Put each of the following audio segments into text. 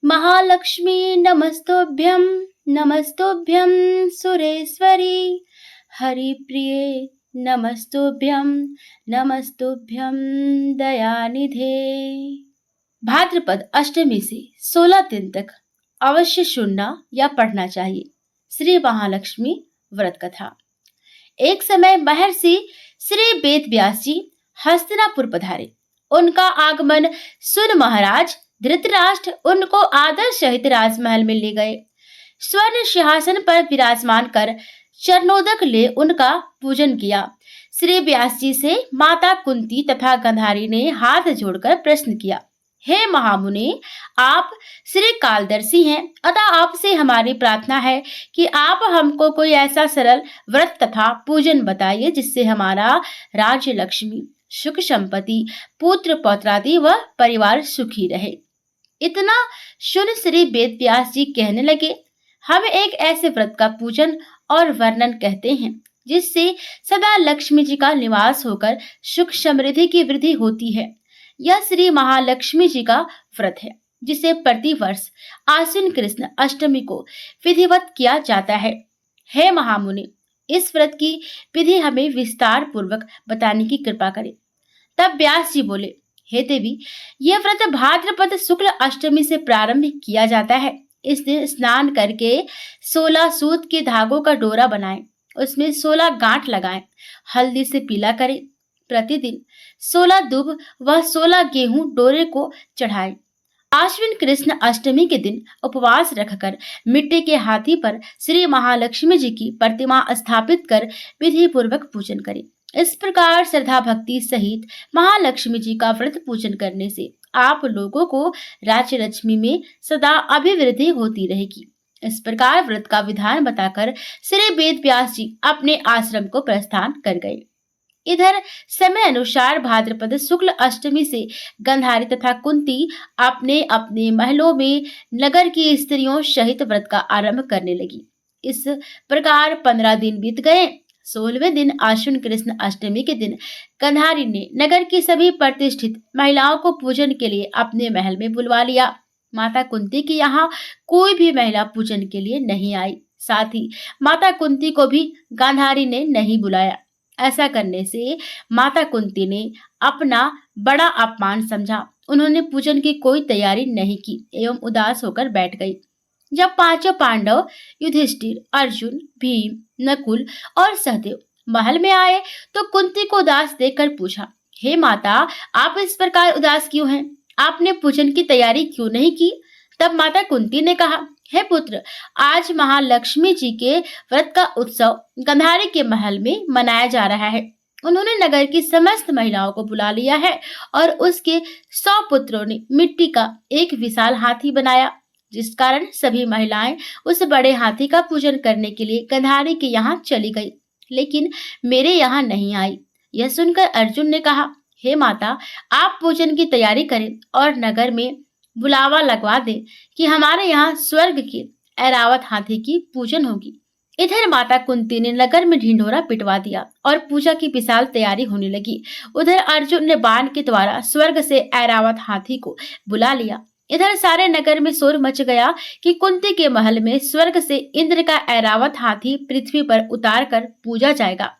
महालक्ष्मी नमस्तोभ्यं नमस्तोभ्यं सुरेश्वरी हरिप्रिये नमस्तोभ्यं नमस्तोभ्यं दयानिधे। भाद्रपद अष्टमी से 16 दिन तक अवश्य सुनना या पढ़ना चाहिए श्री महालक्ष्मी व्रत कथा। एक समय महर्षि श्री वेद व्यास जी हस्तिनापुर पधारे। उनका आगमन सुन महाराज धृतराष्ट्र उनको आदर सहित राजमहल में ले गए। स्वर्ण सिंहासन पर विराजमान कर चरणोदक ले उनका पूजन किया। श्री व्यास जी से माता कुंती तथा गंधारी ने हाथ जोड़कर प्रश्न किया, हे महामुनि, आप श्री कालदर्शी हैं, अतः आपसे हमारी प्रार्थना है कि आप हमको कोई ऐसा सरल व्रत तथा पूजन बताइए जिससे हमारा राज्य लक्ष्मी, सुख संपत्ति, पुत्र पौत्रादि व परिवार सुखी रहे। इतना सुन श्री वेद व्यास जी कहने लगे, हम एक ऐसे व्रत का पूजन और वर्णन कहते हैं जिससे सदा लक्ष्मी जी का निवास होकर सुख समृद्धि की वृद्धि होती है। यह श्री महालक्ष्मी जी का व्रत है जिसे प्रतिवर्ष आश्विन कृष्ण अष्टमी को विधिवत किया जाता है। हे महामुनि, इस व्रत की विधि हमें विस्तार पूर्वक बताने की कृपा करें। तब व्यास जी बोले, हे देवी, यह व्रत भाद्रपद शुक्ल अष्टमी से प्रारंभ किया जाता है। इस दिन स्नान करके 16 सूत के धागों का डोरा बनाएं, उसमें 16 गांठ लगाएं, हल्दी से पीला करें। प्रतिदिन 16 दूब व 16 गेहूं डोरे को चढ़ाएं। आश्विन कृष्ण अष्टमी के दिन उपवास रखकर मिट्टी के हाथी पर श्री महालक्ष्मी जी की प्रतिमा स्थापित कर विधि पूर्वक पूजन करें। इस प्रकार श्रद्धा भक्ति सहित महालक्ष्मी जी का व्रत पूजन करने से आप लोगों को राज्य लक्ष्मी में सदा अभिवृद्धि होती रहेगी। इस प्रकार व्रत का विधान बताकर श्री वेद व्यास जी अपने आश्रम को प्रस्थान कर गए। इधर समय अनुसार भाद्रपद शुक्ल अष्टमी से गंधारी तथा कुंती अपने अपने महलों में नगर की स्त्रियों सहित व्रत का आरंभ करने लगी। इस प्रकार 15 दिन बीत गए। 16वें दिन आश्विन कृष्ण अष्टमी के दिन गंधारी ने नगर की सभी प्रतिष्ठित महिलाओं को पूजन के लिए अपने महल में बुलवा लिया। माता कुंती के यहाँ कोई भी महिला पूजन के लिए नहीं आई। साथ ही माता कुंती को भी गांधारी ने नहीं बुलाया। ऐसा करने से माता कुंती ने अपना बड़ा अपमान समझा। उन्होंने पूजन की कोई तैयारी नहीं की एवं उदास होकर बैठ गई। जब पांचों पांडव युधिष्ठिर, अर्जुन, भीम, नकुल और सहदेव महल में आए तो कुंती को उदास देखकर पूछा, हे माता, आप इस प्रकार उदास क्यों हैं? आपने पूजन की तैयारी क्यों नहीं की? तब माता कुंती ने कहा, हे पुत्र, आज महालक्ष्मी जी के व्रत का उत्सव गंधारी के महल में मनाया जा रहा है। उन्होंने नगर की समस्त महिलाओं को बुला लिया है और उसके 100 पुत्रों ने मिट्टी का एक विशाल हाथी बनाया, जिस कारण सभी महिलाएं उस बड़े हाथी का पूजन करने के लिए गंधारी के यहाँ चली गई, लेकिन मेरे यहाँ नहीं आई। यह सुनकर अर्जुन ने कहा, हे माता, आप पूजन की तैयारी करें और नगर में बुलावा लगवा दें कि हमारे यहाँ स्वर्ग के ऐरावत हाथी की पूजन होगी। इधर माता कुंती ने नगर में ढिंढोरा पिटवा दिया और पूजा की विशाल तैयारी होने लगी। उधर अर्जुन ने बाण के द्वारा स्वर्ग से ऐरावत हाथी को बुला लिया। इधर सारे नगर में शोर मच गया कि कुंती के महल में स्वर्ग से इंद्र का ऐरावत हाथी पृथ्वी पर उतार कर पूजा जाएगा।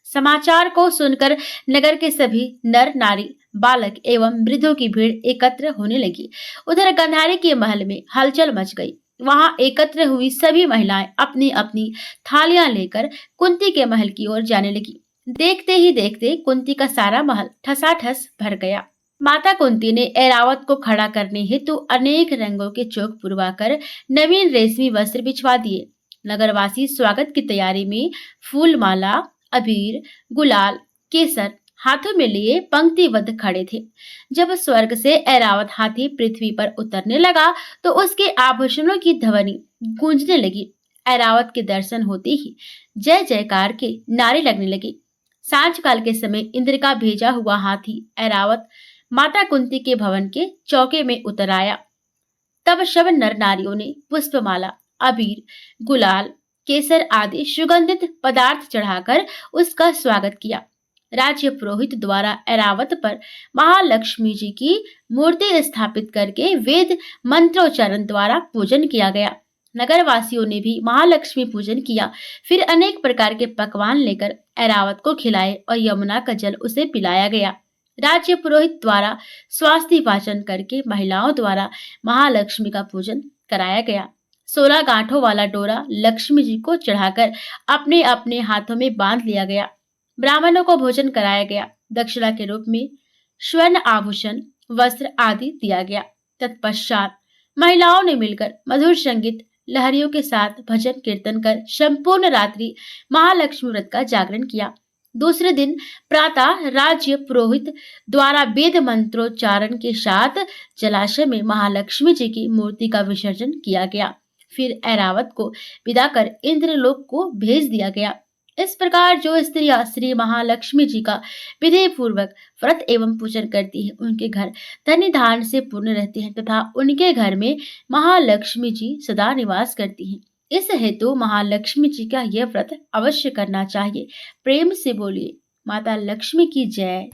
समाचार को सुनकर नगर के सभी नर नारी, बालक एवं वृद्धों की भीड़ एकत्र होने लगी। उधर गंधारी के महल में हलचल मच गई। वहां एकत्र हुई सभी महिलाएं अपनी अपनी थालियां लेकर कुंती के महल की ओर जाने लगी। देखते ही देखते कुंती का सारा महल ठसाठस भर गया। माता कुंती ने ऐरावत को खड़ा करने हेतु अनेक रंगों के चौक पुरवाकर नवीन रेशमी वस्त्र बिछवा दिए। नगरवासी स्वागत की तैयारी में फूल माला, अबीर, गुलाल, केसर हाथों में लिए पंक्तिबद्ध खड़े थे। जब स्वर्ग से ऐरावत हाथी पृथ्वी पर उतरने लगा तो उसके आभूषणों की ध्वनि गूंजने लगी। ऐरावत के दर्शन होते ही जय जयकार के नारे लगने लगे। सांझ काल के समय इंद्र का भेजा हुआ हाथी ऐरावत माता कुंती के भवन के चौके में उतर आया। तब सब नर नारियों ने पुष्पमाला, अबीर, गुलाल, केसर आदि सुगंधित पदार्थ चढ़ाकर उसका स्वागत किया। राज्य पुरोहित द्वारा ऐरावत पर महालक्ष्मी जी की मूर्ति स्थापित करके वेद मंत्रोच्चारण द्वारा पूजन किया गया। नगर वासियों ने भी महालक्ष्मी पूजन किया। फिर अनेक प्रकार के पकवान लेकर ऐरावत को खिलाए और यमुना का जल उसे पिलाया गया। राज्य पुरोहित द्वारा स्वास्थ्य वाचन करके महिलाओं द्वारा महालक्ष्मी का पूजन कराया गया। 16 गांठों वाला डोरा लक्ष्मी जी को चढ़ाकर अपने अपने हाथों में बांध लिया गया। ब्राह्मणों को भोजन कराया गया। दक्षिणा के रूप में स्वर्ण आभूषण, वस्त्र आदि दिया गया। तत्पश्चात महिलाओं ने मिलकर मधुर संगीत लहरियों के साथ भजन कीर्तन कर संपूर्ण रात्रि महालक्ष्मी व्रत का जागरण किया। दूसरे दिन प्रातः राज्य पुरोहित द्वारा वेद मंत्रोच्चारण के साथ जलाशय में महालक्ष्मी जी की मूर्ति का विसर्जन किया गया। फिर ऐरावत को विदा कर इंद्रलोक को भेज दिया गया। इस प्रकार जो स्त्रियां श्री महालक्ष्मी जी का विधि पूर्वक व्रत एवं पूजन करती है, उनके घर धन्य धान्य से पूर्ण रहते हैं तथा उनके घर में महालक्ष्मी जी सदा निवास करती हैं। इस हेतु महालक्ष्मी जी का यह व्रत अवश्य करना चाहिए। प्रेम से बोलिए माता लक्ष्मी की जय।